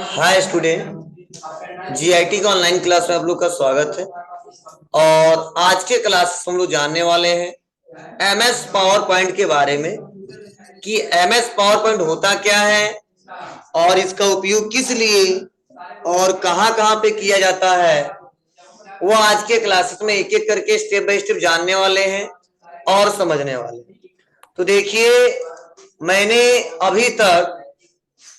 Hi student, GIT का online class में आप लोग का स्वागत है। और आज के क्लास हम लोग जानने वाले हैं एमएस पावर पॉइंट के बारे में कि एमएस पावर पॉइंट होता क्या है और इसका उपयोग किस लिए और कहां कहां पे किया जाता है। वो आज के क्लासेस में एक एक करके स्टेप बाय स्टेप जानने वाले हैं और समझने वाले हैं। तो देखिए, मैंने अभी तक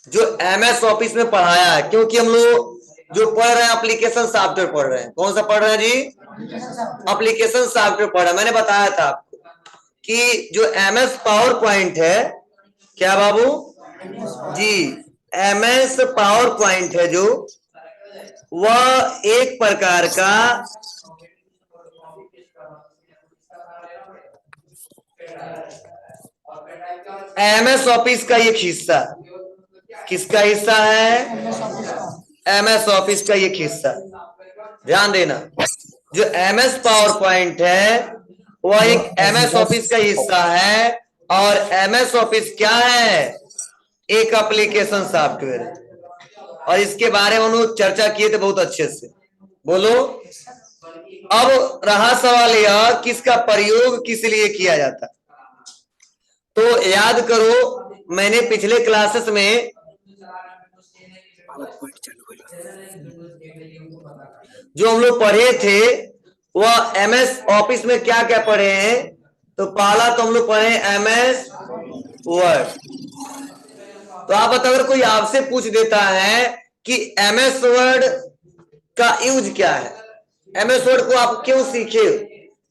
जो एमएस ऑफिस में पढ़ाया है, क्योंकि हम लोग जो पढ़ रहे हैं एप्लीकेशन सॉफ्टवेयर पढ़ रहे हैं। कौन सा पढ़ रहे हैं जी? एप्लीकेशन सॉफ्टवेयर पढ़ रहे हैं। मैंने बताया था आपको कि जो एमएस पावर पॉइंट है, क्या बाबू जी, एमएस पावर पॉइंट है जो वह एक प्रकार का एमएस ऑफिस का एक हिस्सा। किसका हिस्सा है? एमएस ऑफिस का एक हिस्सा। ध्यान देना, जो एमएस पावर पॉइंट है वह एक एमएस ऑफिस का हिस्सा है। और एमएस ऑफिस क्या है? एक एप्लीकेशन सॉफ्टवेयर है। और इसके बारे में हम लोग चर्चा किए थे बहुत अच्छे से। बोलो, अब रहा सवाल यह, किसका प्रयोग किस लिए किया जाता। तो याद करो, मैंने पिछले क्लासेस में जो हम लोग पढ़े थे वह एमएस ऑफिस में क्या क्या पढ़े हैं। तो पहला तो हम लोग पढ़े एमएस वर्ड। तो आप बताओ, अगर कोई आपसे पूछ देता है कि एमएस वर्ड का यूज क्या है, एमएस वर्ड को आप क्यों सीखे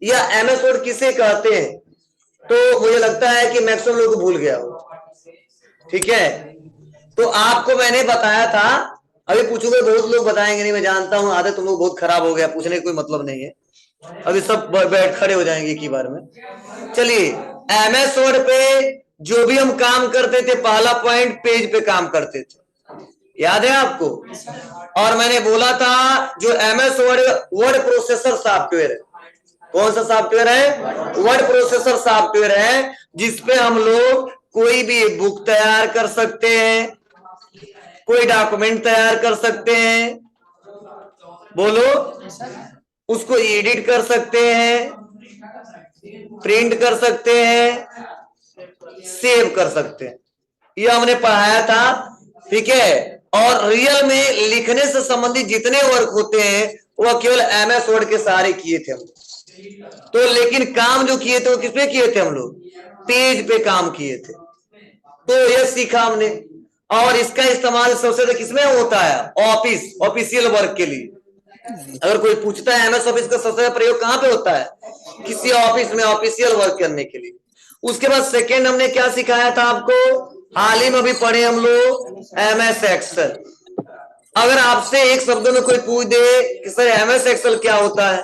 या एमएस वर्ड किसे कहते हैं, तो मुझे लगता है कि मैक्सिमम लोग भूल गया हो। ठीक है, तो आपको मैंने बताया था। अभी पूछूंगे, बहुत लोग बताएंगे नहीं, मैं जानता हूं आदत तुम लोग बहुत खराब हो गया, पूछने का कोई मतलब नहीं है। अभी सब बैठ खड़े हो जाएंगे एक ही बार में। चलिए, एमएस वर्ड पे जो भी हम काम करते थे, पहला पॉइंट पेज पे काम करते थे, याद है आपको? और मैंने बोला था जो एमएस वर्ड प्रोसेसर सॉफ्टवेयर है। कौन सा सॉफ्टवेयर है? वर्ड प्रोसेसर सॉफ्टवेयर है, जिसपे हम लोग कोई भी बुक तैयार कर सकते हैं, कोई डॉक्यूमेंट तैयार कर सकते हैं, बोलो, उसको एडिट कर सकते हैं, प्रिंट कर सकते हैं, सेव कर सकते हैं। यह हमने पढ़ाया था। ठीक है, और रियल में लिखने से संबंधित जितने वर्क होते हैं वह केवल एमएस वर्ड के सहारे किए थे हम। तो लेकिन काम जो किए थे वो किस पे किए थे हम लोग? पेज पे काम किए थे। तो यह सीखा हमने। और इसका इस्तेमाल सबसे ज्यादा किसमें होता है? ऑफिस, ऑफिशियल वर्क के लिए। अगर कोई पूछता है एमएस ऑफिस का सबसे ज्यादा प्रयोग कहां पे होता है? किसी ऑफिस में ऑफिशियल वर्क करने के लिए। उसके बाद सेकेंड हमने क्या सिखाया था आपको? हाल ही में अभी पढ़े हम लोग एमएस एक्सेल। अगर आपसे एक शब्द में कोई पूछ दे कि सर एमएस एक्सेल क्या होता है,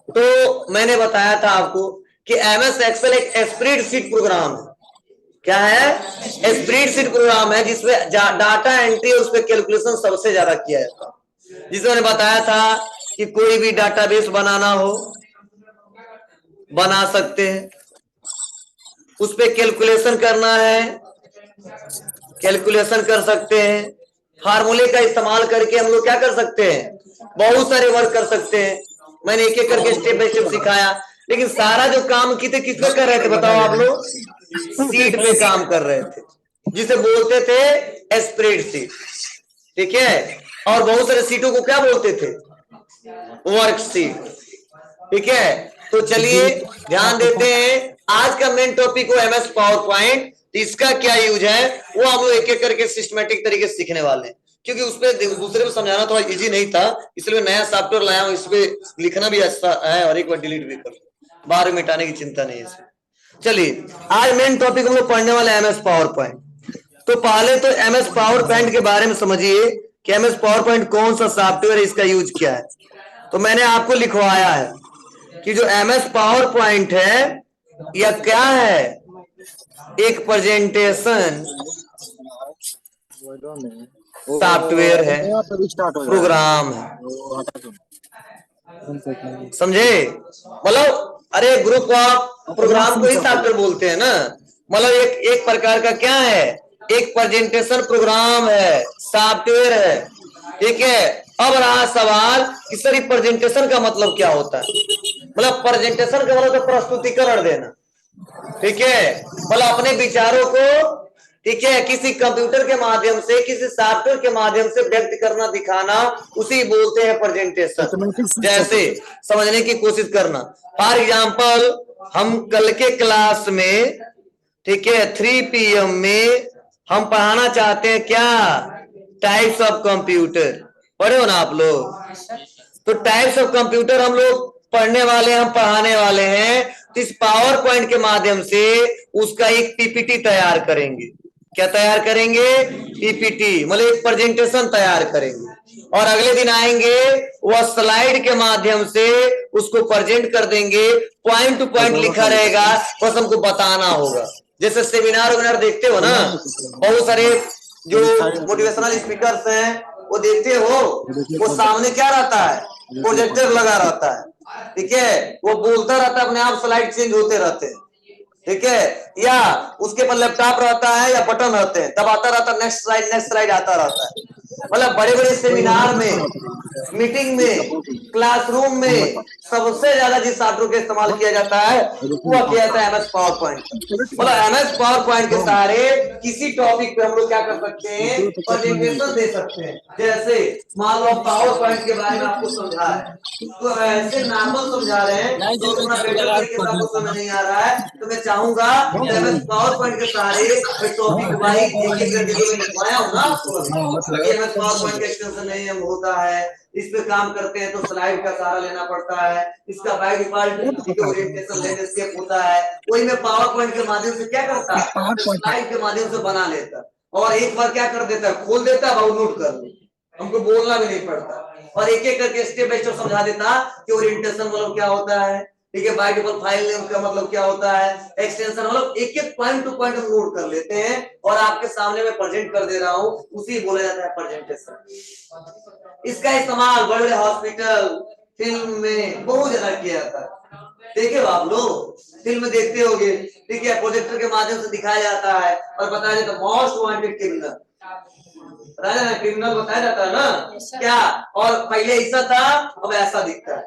तो मैंने बताया था आपको कि एमएस एक्सेल एक स्प्रेडशीट प्रोग्राम है। क्या है? स्प्रेडशीट प्रोग्राम है जिसमें डाटा एंट्री और उसपे कैलकुलेशन सबसे ज्यादा किया जाता है। जिसमें मैंने बताया था कि कोई भी डाटाबेस बनाना हो, बना सकते हैं। उस पे कैलकुलेशन करना है, कैलकुलेशन कर सकते हैं। फार्मूले का इस्तेमाल करके हम लोग क्या कर सकते हैं? बहुत सारे वर्क कर सकते हैं। मैंने एक एक करके स्टेप बाय स्टेप सिखाया। लेकिन सारा जो काम किए थे किस पे कर रहे थे बताओ आप लोग? सीट पे काम कर रहे थे, जिसे बोलते थे स्प्रेडशीट। ठीक है, और बहुत सारे सीटों को क्या बोलते थे? वर्कशीट। ठीक है, तो चलिए ध्यान देते हैं। आज का मेन टॉपिक हो एमएस पावर पॉइंट। इसका क्या यूज है वो हम लोग एक एक करके सिस्टमेटिक तरीके से सीखने वाले हैं, क्योंकि उसपे दूसरे को समझाना थोड़ा इजी नहीं था, इसलिए नया सॉफ्टवेयर लाया हूं। इसपे लिखना भी अच्छा है और एक बार डिलीट भी कर, बाहर मिटाने की चिंता नहीं है इसमें। चलिए, आज मेन टॉपिक हम लोग पढ़ने वाले एमएस पावर पॉइंट। तो पहले तो एमएस पावर पॉइंट के बारे में समझिए कि एमएस पावर पॉइंट कौन सा सॉफ्टवेयर है, इसका यूज क्या है। तो मैंने आपको लिखवाया है कि जो एमएस पावर पॉइंट है यह क्या है? एक प्रेजेंटेशन सॉफ्टवेयर है, प्रोग्राम है। समझे? मतलब अरे ग्रुप ऑफ प्रोग्राम को ही सॉफ्टवेयर बोलते हैं ना। मतलब एक एक प्रकार का क्या है? एक प्रेजेंटेशन प्रोग्राम है, सॉफ्टवेयर है, ठीक है। अब रहा सवाल कि सर प्रेजेंटेशन का मतलब क्या होता है। मतलब प्रेजेंटेशन का मतलब तो प्रस्तुतिकरण देना, ठीक है। मतलब अपने विचारों को, ठीक है, किसी कंप्यूटर के माध्यम से, किसी सॉफ्टवेयर के माध्यम से व्यक्त करना, दिखाना, उसी बोलते हैं प्रेजेंटेशन। जैसे समझने की कोशिश करना, फॉर एग्जाम्पल हम कल के क्लास में, ठीक है, 3 PM में हम पढ़ाना चाहते हैं क्या, टाइप्स ऑफ कंप्यूटर। पढ़े हो ना आप लोग? तो टाइप्स ऑफ कंप्यूटर हम लोग पढ़ने वाले, हम पढ़ाने वाले हैं। तो इस पावर पॉइंट के माध्यम से उसका एक पीपीटी तैयार करेंगे। क्या तैयार करेंगे? पीपीटी, मतलब एक प्रेजेंटेशन तैयार करेंगे। और अगले दिन आएंगे, वह स्लाइड के माध्यम से उसको प्रेजेंट कर देंगे। पॉइंट टू पॉइंट लिखा रहेगा, बस हमको बताना होगा। जैसे सेमिनार वगैरह देखते हो ना, बहुत सारे जो मोटिवेशनल स्पीकर्स हैं, वो देखते हो, वो सामने क्या रहता है, प्रोजेक्टर लगा रहता है, ठीक है। वो बोलता रहता है, अपने आप स्लाइड चेंज होते रहते हैं, ठीक है। या उसके पर लैपटॉप रहता है या बटन रहते हैं, तब आता रहता है नेक्स्ट स्लाइड आता रहता है। मतलब बड़े बड़े सेमिनार में, मीटिंग में, क्लासरूम में सबसे ज्यादा जिस सॉफ्टवेयर का इस्तेमाल किया जाता है वह किया जाता है MS पावर पॉइंट। मतलब MS पावर पॉइंट के सहारे किसी टॉपिक पे हम लोग क्या कर सकते हैं, प्रेजेंटेशन दे सकते हैं। जैसे मान लो पावर पॉइंट के बारे में आपको समझा है, तो ऐसे नॉर्मल समझा रहे हैं तो थोड़ा बेटर तरीके से आपको समझ नहीं आ रहा है, तो मैं चाहूंगा कि MS पावर पॉइंट के सहारे टॉपिक वाइज एक एक करके जो मैं लिखवाया हूँ ना आपको, MS पावर पॉइंट का एक्सटेंशन नहीं होता है, इस पे काम करते हैं तो स्लाइड का सहारा लेना पड़ता है, इसका बाय डिफॉल्ट ओरिएंटेशन लैंडस्केप होता है, वही में पावर पॉइंट के माध्यम से क्या करता है, स्लाइड के माध्यम से बना लेता है। और एक बार क्या कर देता है, खोल देता है, बहुत नोट कर लो, हमको बोलना भी नहीं पड़ता। और एक एक करके स्टेप बाय स्टेप समझा देता कि ओरिएंटेशन मतलब क्या होता है, ठीक है, बाय डिफॉल्ट फाइल नेम का मतलब क्या होता है, एक्सटेंशन, मतलब एक एक पॉइंट टू पॉइंट हम नोट कर लेते हैं और आपके सामने मैं प्रेजेंट कर दे रहा हूं, उसी बोला जाता है प्रेजेंटेशन। इसका इस्तेमाल बड़े बड़े हॉस्पिटल, फिल्म में बहुत ज्यादा किया जाता है। देखे हो आप लोग, फिल्म देखते होगे, ठीक है, प्रोजेक्टर के माध्यम से दिखाया जाता है और बताया जाता है मोस्ट वांटेड क्रिमिनल, क्रिमिनल बताया जाता है ना क्या। और पहले ऐसा था, अब ऐसा दिखता है,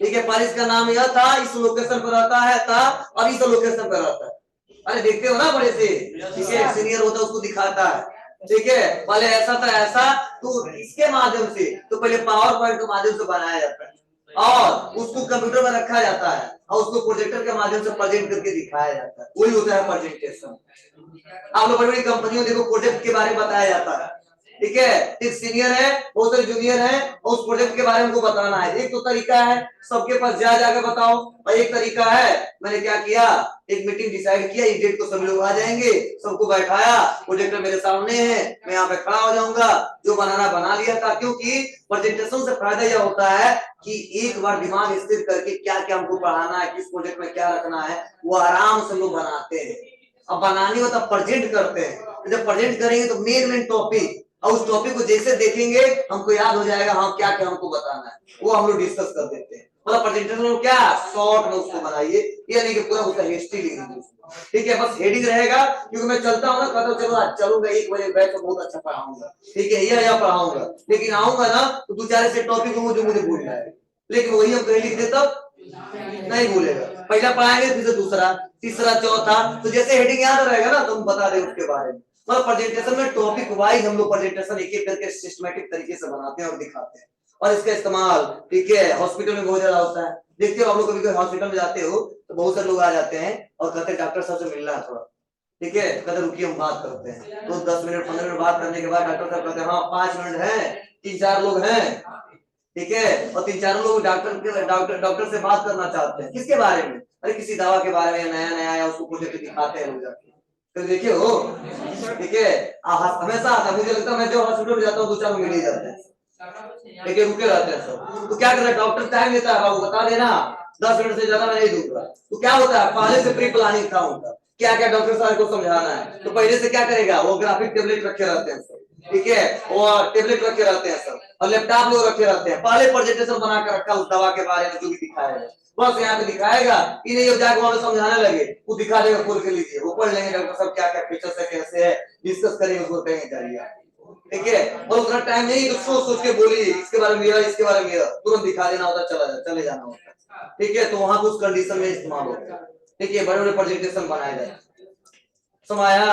ठीक है। पर इसका नाम यह था, इस लोकेशन पर रहता है था, अब इस लोकेशन पर रहता है। अरे देखते हो ना बड़े से, ठीक है, सीनियर होता है उसको दिखाता है, ठीक है। पहले ऐसा था ऐसा, तो इसके माध्यम से, तो पहले पावर पॉइंट के माध्यम से बनाया जाता है और उसको कंप्यूटर में रखा जाता है और उसको प्रोजेक्टर के माध्यम से प्रेजेंट करके दिखाया जाता है, वही होता है प्रेजेंटेशन। आप लोग बड़ी बड़ी कंपनियों देखो, प्रोजेक्ट के बारे में बताया जाता है, ठीक है। एक सीनियर है, बहुत सारे जूनियर है, और उस प्रोजेक्ट के बारे में उनको बताना है। एक तो तरीका है सबके पास जा जाकर बताओ, और एक तरीका है मैंने क्या किया, एक मीटिंग डिसाइड किया, इस डेट को सभी लोग आ जाएंगे, सबको बैठाया, प्रोजेक्टर मेरे सामने है, मैं यहाँ पे खड़ा हो जाऊंगा, जो बनाना बना लिया था। क्योंकि प्रेजेंटेशन से फायदा यह होता है कि एक बार दिमाग स्थिर करके क्या क्या हमको पढ़ाना है, किस प्रोजेक्ट में क्या रखना है, वो आराम से लोग बनाते हैं। अब बनानी हो तब प्रेजेंट करते हैं, जब प्रेजेंट करेंगे तो मेन टॉपिक, और उस टॉपिक को जैसे देखेंगे हमको याद हो जाएगा, हाँ क्या क्या हमको बताना है, वो हम लोग डिस्कस कर देते हैं। मतलब प्रेजेंटेशन क्या शॉर्ट में उसको बनाइए, ये नहीं कि पूरा उसका हिस्ट्री लिख दीजिए, ठीक है, बस हेडिंग रहेगा। क्योंकि मैं चलता हूँ ना, कहता चलो आज चलूंगा 1 बजे बैठ तो बहुत अच्छा पढ़ाऊंगा, ठीक है, यह पढ़ाऊंगा, लेकिन आऊंगा ना तो 2-4 ऐसे टॉपिक होंगे जो मुझे भूल जाएगा, लेकिन वही हम कहीं लिख दे तब नहीं भूलेगा। पहला पढ़ाएंगे, फिर से दूसरा, तीसरा, चौथा, तो जैसे हेडिंग याद रहेगा ना तो हम बता दें उसके बारे में। मतलब प्रेजेंटेशन में टॉपिक वाइज हम लोग प्रेजेंटेशन एक एक करके सिस्टमैटिक तरीके से बनाते हैं और दिखाते हैं। और इसका इस्तेमाल, ठीक है, हॉस्पिटल में बहुत ज्यादा होता है। देखते हो आप लोग कभी कभी हॉस्पिटल में जाते हो तो बहुत सारे लोग आ जाते हैं और कहते हैं डॉक्टर साहब से मिलना है थोड़ा, ठीक है, कहते रुकिए हम बात करते हैं। तो 10 मिनट 15 मिनट बात करने के बाद डॉक्टर साहब कहते हैं हाँ 5 मिनट है, 3-4 लोग हैं, ठीक है, और 3-4 लोग डॉक्टर से बात करना चाहते हैं। किसके बारे में? अरे किसी दवा के बारे में, नया नया आया उसको प्रोजेक्ट दिखाते हैं लोग जाके, तो देखिए हो, ठीक है। हमेशा आता है, मुझे लगता है मैं जो हॉस्पिटल में जाता हूँ 2-4 लोग मिल ही जाते हैं, लेकिन रुके रहते हैं सब। तो क्या कर रहा है डॉक्टर, टाइम लेता है, बाबू बता देना 10 मिनट से ज्यादा मैं नहीं दूंगा। तो क्या होता है, पहले से प्री प्लानिंग था उनका, क्या क्या डॉक्टर साहब को समझाना है, तो पहले से क्या करेगा, वो ग्राफिक टेबलेट रखे रहते हैं सब, ठीक है, वो टेबलेट रखे रहते हैं सब, और लैपटॉप लोग रखे रहते हैं, पहले प्रेजेंटेशन बना कर रखा उस दवा के बारे में जो भी दिखाया है। बस यहाँ पे दिखाएगा कि नहीं, अब जाके वहां पे समझाने लगे वो दिखा देगा, खोल के लीजिए, वो पढ़ लेंगे डॉक्टर साहब क्या क्या फीचर्स है, कैसे है, डिस्कस करेंगे, उसको कहेंगे चाहिए, ठीक है। और उतना टाइम नहीं तो सोच सोच के बोलिए इसके बारे में, इसके बारे में, तुरंत दिखा देना होता, चले जाना होता, ठीक है। तो वहां पे उस कंडीशन में इस्तेमाल होता है, ठीक है। बड़े बड़े प्रेजेंटेशन बनाए जाते, समाया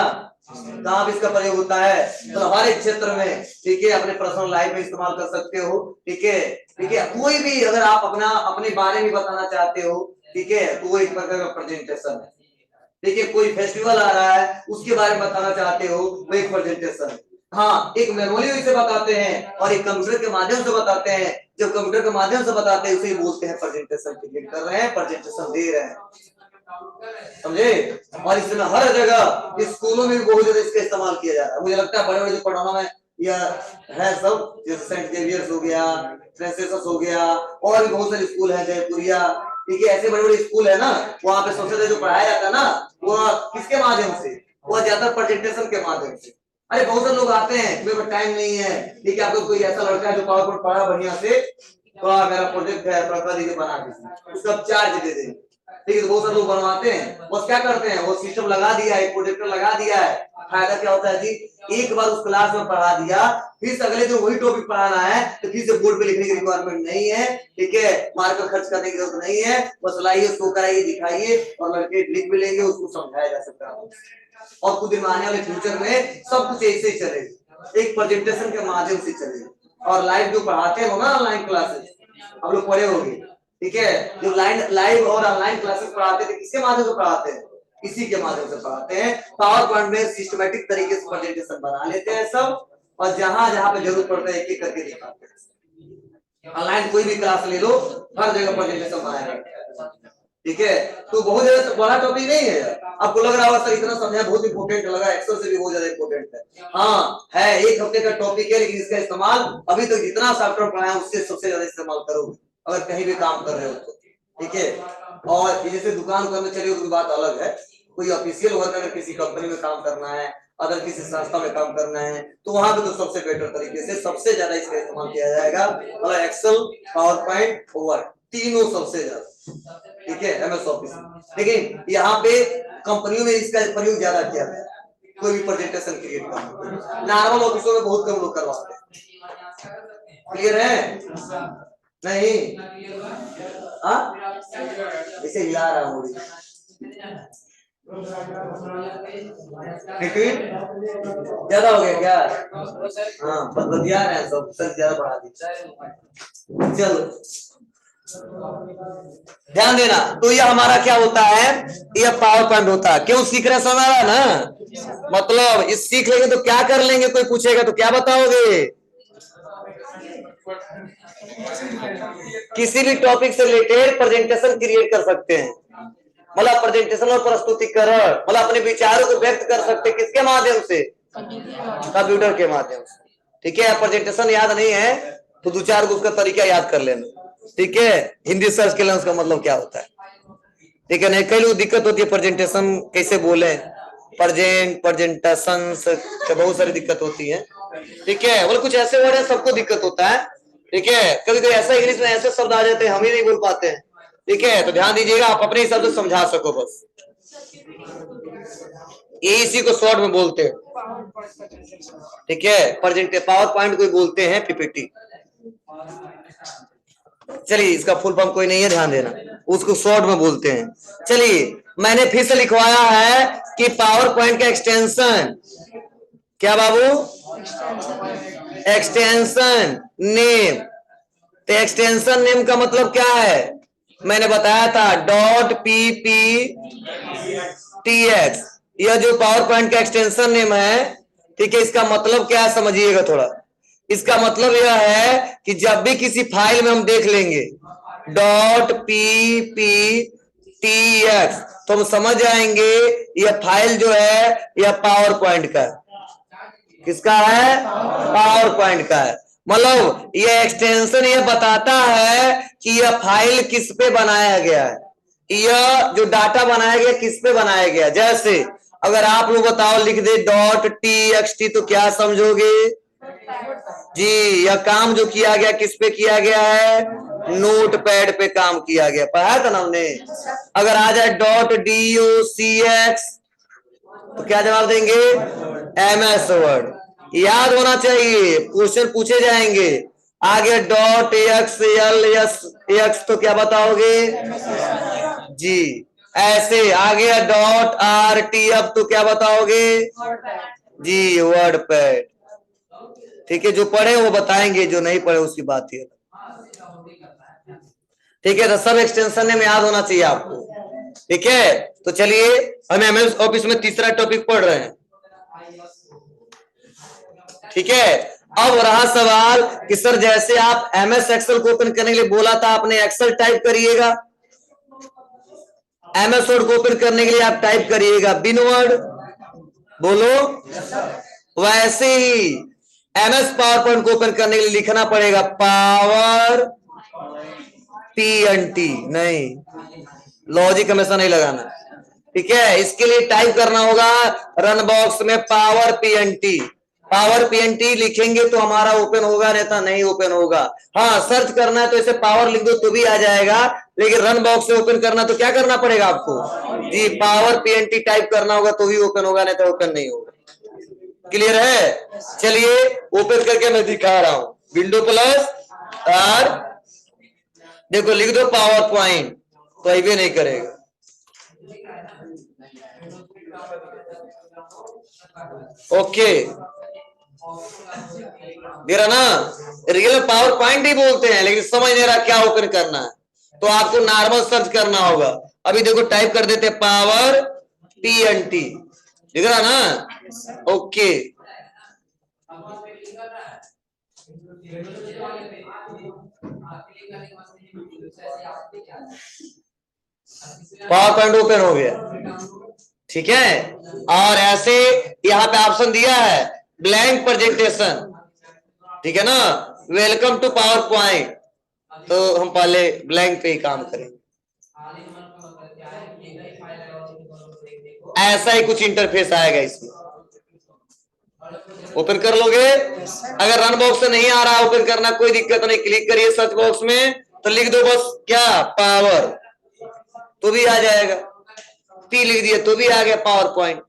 कहाँ पे इसका प्रयोग होता है, तो हर एक क्षेत्र में, ठीक है। अपने पर्सनल लाइफ में इस्तेमाल कर सकते हो, ठीक है, ठीक है। कोई भी अगर आप अपने बारे में बताना चाहते हो, ठीक है, तो वो एक प्रकार का प्रेजेंटेशन है, ठीक है। कोई फेस्टिवल आ रहा है उसके बारे में बताना चाहते हो, वो एक प्रेजेंटेशन है। हाँ, एक मेमोरी से बताते हैं और एक कंप्यूटर के माध्यम से बताते हैं। जब कंप्यूटर के माध्यम से बताते हैं उसे बोलते हैं प्रेजेंटेशन क्रिएट कर रहे हैं, प्रेजेंटेशन दे रहे हैं, समझे। और इसमें हर जगह स्कूलों में भी बहुत ज्यादा इसका इस्तेमाल किया जा रहा है। मुझे लगता है बड़े बड़े जो पढ़ाना में यह है सब, जैसे सेंट जेवियर्स हो गया, फ्रांसिस हो गया, और भी बहुत सारे स्कूल है, जयपुरिया, ठीक है, ऐसे बड़े बड़े स्कूल है ना, वहाँ पे सबसे ज्यादा जो पढ़ाया जाता है ना, वो किसके माध्यम से, वो ज्यादा प्रेजेंटेशन के माध्यम से। अरे बहुत सारे लोग आते हैं, मेरे पास टाइम नहीं है, ठीक है, आपको कोई ऐसा लड़का है जो पावर पॉइंट पढ़ा बढ़िया से, तो मेरा प्रोजेक्ट है, प्रकार दीजिए बना दीजिए, उसका चार्ज दे देंगे, ठीक है। तो बहुत सारे लोग बनवाते हैं, बस क्या करते हैं, वो सिस्टम लगा दिया है, प्रोजेक्टर लगा दिया है, फायदा क्या होता है जी, एक बार उस क्लास में पढ़ा दिया, फिर से अगले जो वही टॉपिक पढ़ाना है तो फिर से बोर्ड पे लिखने की रिक्वायरमेंट नहीं है, ठीक है, मार्कर खर्च करने की जरूरत नहीं है, बस लाइए, शो कराइए, दिखाइए, और लड़के लिख भी लेंगे, उसको समझाया जा सकता है। और कुछ दिन आने वाले फ्यूचर में सब कुछ ऐसे ही चलेगा, एक प्रेजेंटेशन के माध्यम से चलेगा। और लाइव जो पढ़ाते हैं ना, ऑनलाइन क्लासेस आप लोग पढ़े होंगे, ठीक है, जो लाइव और ऑनलाइन क्लासेस पढ़ाते थे, किसके माध्यम से पढ़ाते हैं, इसी के माध्यम से पढ़ाते हैं। पावर पॉइंट में सिस्टमेटिक तरीके से प्रेजेंटेशन बना लेते हैं सब, और जहां जहां पे जरूरत पड़ता है एक एक करके दिखाते हैं। ऑनलाइन कोई भी क्लास ले लो, हर जगह प्रेजेंटेशन बनाया रहता है, ठीक है। तो बहुत ज्यादा बड़ा टॉपिक नहीं है, आपको लग रहा होगा सर इतना समझा बहुत इंपोर्टेंट लगा, एक्सेल से भी बहुत ज्यादा इंपोर्टेंट है, हाँ है, एक हफ्ते का टॉपिक है, लेकिन इसका इस्तेमाल अभी तक जितना सॉफ्टवेयर पढ़ाया उससे सबसे ज्यादा इस्तेमाल करोगे अगर कहीं भी काम कर रहे हो तो, ठीक है। और जैसे दुकान करने चले हो तो बात अलग है, कोई ऑफिशियल वर्क अगर किसी कंपनी में काम करना है, अगर किसी संस्था में काम करना है, तो वहां पे तो सबसे बेटर तरीके से सबसे ज्यादा इसका इस्तेमाल किया जाएगा, मतलब एक्सेल, पावर पॉइंट, वर्ड, तीनों सबसे ज्यादा, ठीक है, एमएस ऑफिस। लेकिन यहाँ पे कंपनियों में इसका प्रयोग ज्यादा किया जाता है, कोई भी प्रेजेंटेशन क्रिएट करना, नॉर्मल ऑफिसों में बहुत कम लोग करवाते हैं, क्लियर है नहीं, हाँ इसे हिला रहा हूँ, ज्यादा हो गया क्या, हाँ बतिया रहे हैं सब, सर ज्यादा बढ़ा दी, चलो ध्यान देना। तो यह हमारा क्या होता है, यह पावर पॉइंट होता है, क्यों सीख रहे समझ रहा ना, मतलब इस सीख लेंगे तो क्या कर लेंगे, कोई पूछेगा तो क्या बताओगे, किसी भी टॉपिक से रिलेटेड प्रेजेंटेशन क्रिएट कर सकते हैं, मतलब प्रेजेंटेशन और प्रस्तुतिकरण, मतलब अपने विचारों को व्यक्त कर सकते हैं, किसके माध्यम से, कंप्यूटर के माध्यम से, ठीक है। प्रेजेंटेशन याद नहीं है तो दो चार उसका तरीका याद कर लेना, ठीक है, हिंदी सर्च के लिए उसका मतलब क्या होता है, ठीक है। नहीं कई लोग दिक्कत होती है प्रेजेंटेशन कैसे बोले, प्रेजेंटेशन से बहुत सारी दिक्कत होती है, ठीक है, बोले कुछ ऐसे वर्ड है सबको दिक्कत होता है, ठीक है, कभी कभी ऐसा इंग्लिश में ऐसे शब्द आ जाते हैं हम ही नहीं बोल पाते हैं, ठीक है। तो ध्यान दीजिएगा, आप अपने हिसाब से समझा सको बस, ये इसी को शॉर्ट में बोलते हैं, ठीक है, पावर पॉइंट को बोलते हैं पीपीटी। चलिए इसका फुल फॉर्म कोई नहीं है, ध्यान देना, उसको शॉर्ट में बोलते हैं। चलिए मैंने फिर से लिखवाया है कि पावर पॉइंट का एक्सटेंशन क्या बाबू, एक्सटेंशन नेम, तो एक्सटेंशन नेम का मतलब क्या है, मैंने बताया था डॉट PPTX, यह जो पावर पॉइंट का एक्सटेंशन नेम है, ठीक है, इसका मतलब क्या है समझिएगा थोड़ा, इसका मतलब यह है कि जब भी किसी फाइल में हम देख लेंगे डॉट PPTX तो हम समझ जाएंगे यह फाइल जो है यह पावर पॉइंट का है, किसका है, पावर पॉइंट का है, मतलब यह एक्सटेंशन यह बताता है कि यह फाइल किस पे बनाया गया है, यह जो डाटा बनाया गया किस पे बनाया गया। जैसे अगर आप लोग बताओ लिख दे .txt तो क्या समझोगे जी, यह काम जो किया गया किस पे किया गया है, नोट पैड पे काम किया गया, पढ़ाया था ना हमने। अगर आ जाए .docx तो क्या जवाब देंगे? MS word. याद होना चाहिए, क्वेश्चन पूछे जाएंगे। आगे .xl तो क्या बताओगे? जी। ऐसे आगे .rtf तो क्या बताओगे? जी, वर्ड पैड। ठीक है, जो पढ़े वो बताएंगे, जो नहीं पढ़े उसकी बात ही है। ठीक है, तो सब एक्सटेंशन में याद होना चाहिए आपको। ठीक है, तो चलिए हम MS ऑफिस में तीसरा टॉपिक पढ़ रहे हैं। ठीक है, अब रहा सवाल कि सर जैसे आप MS एक्सेल को ओपन करने के लिए बोला था, आपने एक्सेल टाइप करिएगा। MS वर्ड को ओपन करने के लिए आप टाइप करिएगा बिन वर्ड, बोलो। वैसे ही MS पावर पॉइंट को ओपन करने के लिए लिखना पड़ेगा पावर PNT, नहीं, लॉजिक हमेशा नहीं लगाना। ठीक है, इसके लिए टाइप करना होगा रन बॉक्स में पावर PNT। पावर PNT लिखेंगे तो हमारा ओपन होगा, नहीं तो नहीं ओपन होगा। हाँ, सर्च करना है तो इसे पावर लिख दो तो भी आ जाएगा, लेकिन रन बॉक्स से ओपन करना तो क्या करना पड़ेगा आपको? जी, पावर PNT टाइप करना होगा तो भी ओपन होगा, नहीं तो ओपन नहीं होगा। क्लियर है? चलिए ओपन करके मैं दिखा रहा हूं। विंडो प्लस R, देखो लिख दो पावर पॉइंट, तो ये भी नहीं करेगा। ओके, दे रहा ना, रियल पावर पॉइंट ही बोलते हैं, लेकिन समझ नहीं रहा क्या ओपन करना है, तो आपको नॉर्मल सर्च करना होगा। अभी देखो टाइप कर देते पावर PNT, दिख रहा ना? ओके, पावर पॉइंट ओपन हो गया। ठीक है, और ऐसे यहाँ पे ऑप्शन दिया है ब्लैंक प्रेजेंटेशन। ठीक है ना, वेलकम टू पावर पॉइंट, तो हम पहले ब्लैंक पे ही काम करेंगे। ऐसा ही कुछ इंटरफेस आएगा इसमें, ओपन कर लोगे। अगर रन बॉक्स से नहीं आ रहा ओपन करना, कोई दिक्कत नहीं, क्लिक करिए सर्च बॉक्स में, तो लिख दो बस क्या, पावर, तो भी आ जाएगा। P लिख दिए तो भी आ गया पावर पॉइंट,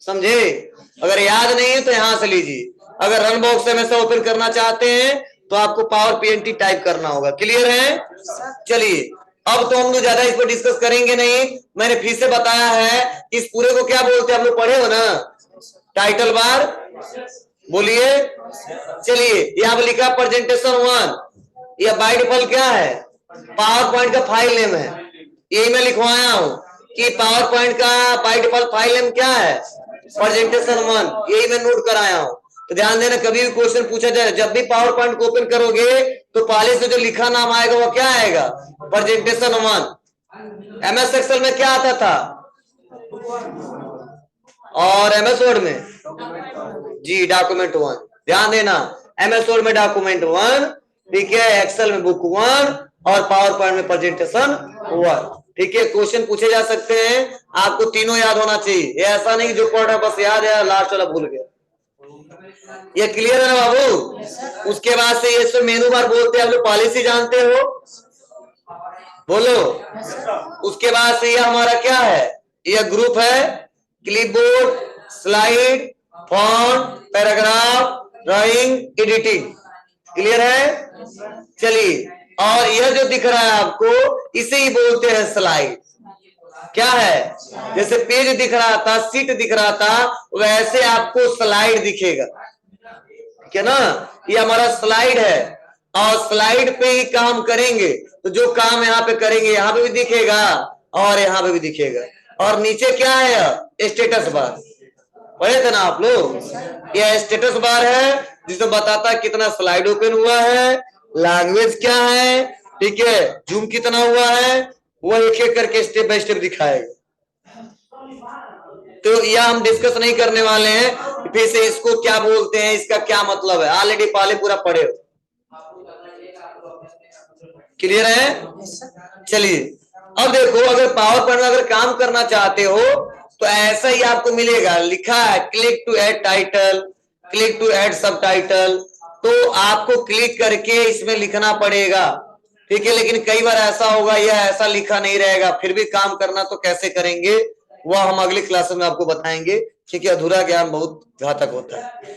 समझे? अगर याद नहीं है तो यहां से लीजिए। अगर रन बॉक्स से हमेशा ओपन करना चाहते हैं तो आपको पावर PNT टाइप करना होगा। क्लियर है? चलिए, अब तो हम लोग ज्यादा इस पर डिस्कस करेंगे नहीं। मैंने फिर से बताया है इस पूरे को क्या बोलते हैं, आप लोग पढ़े हो ना, टाइटल बार, बोलिए। चलिए, यहाँ पर लिखा प्रेजेंटेशन 1, यह बाय डिफॉल्ट क्या है, पावर पॉइंट का फाइल नेम है। यही मैं लिखवाया हूं कि पावर पॉइंट का बाय डिफॉल्ट फाइल नेम क्या है, प्रेजेंटेशन 1, यही मैं नोट कराया हूं। तो ध्यान देना, कभी भी क्वेश्चन पूछा जाए, जब भी पावर पॉइंट को ओपन करोगे तो पहले से जो लिखा नाम आएगा वो क्या आएगा, प्रेजेंटेशन 1। MS एक्सेल में क्या आता था, और MS वर्ड में जी डॉक्यूमेंट 1। ध्यान देना, MS वर्ड में डॉक्यूमेंट 1, ठीक है, एक्सेल में बुक 1, और पावर पॉइंट में प्रेजेंटेशन 1। ठीक है, क्वेश्चन पूछे जा सकते हैं, आपको तीनों याद होना चाहिए। ऐसा नहीं जो पढ़ रहा बस याद है, लास्ट वाला भूल गया। ये क्लियर है ना बाबू? उसके बाद से ये सब मेनू बार बोलते हैं, आप लोग पॉलिसी जानते हो, बोलो। उसके बाद से ये हमारा क्या है, ये ग्रुप है, clipboard, slide, font, paragraph, drawing, editing. Clear है? चलिए, और यह जो दिख रहा है आपको, इसे ही बोलते हैं स्लाइड। क्या है, जैसे पेज दिख रहा था, सीट दिख रहा था, वैसे आपको स्लाइड दिखेगा। ठीक है ना, ये हमारा स्लाइड है, और स्लाइड पे ही काम करेंगे, तो जो काम यहाँ पे करेंगे यहाँ पे भी दिखेगा और यहाँ पे भी दिखेगा। और नीचे क्या है, स्टेटस बार, पढ़े थे ना आप लोग, यह स्टेटस बार है जिसमें बताता है कितना स्लाइड ओपन हुआ है, लैंग्वेज क्या है, ठीक है, जूम कितना हुआ है, वो एक एक करके स्टेप बाय स्टेप दिखाएगा। तो यह हम डिस्कस नहीं करने वाले हैं, फिर से इसको क्या बोलते हैं, इसका क्या मतलब है, ऑलरेडी पहले पूरा पढ़े हो। क्लियर है? चलिए, अब देखो, अगर पावर पॉइंट में अगर काम करना चाहते हो तो ऐसा ही आपको मिलेगा, लिखा है click to add title, click to add subtitle, तो आपको क्लिक करके इसमें लिखना पड़ेगा ठीक है, लेकिन कई बार ऐसा होगा या ऐसा लिखा नहीं रहेगा, फिर भी काम करना तो कैसे करेंगे वह हम अगली क्लास में आपको बताएंगे। ठीक है, अधूरा ज्ञान बहुत घातक होता है।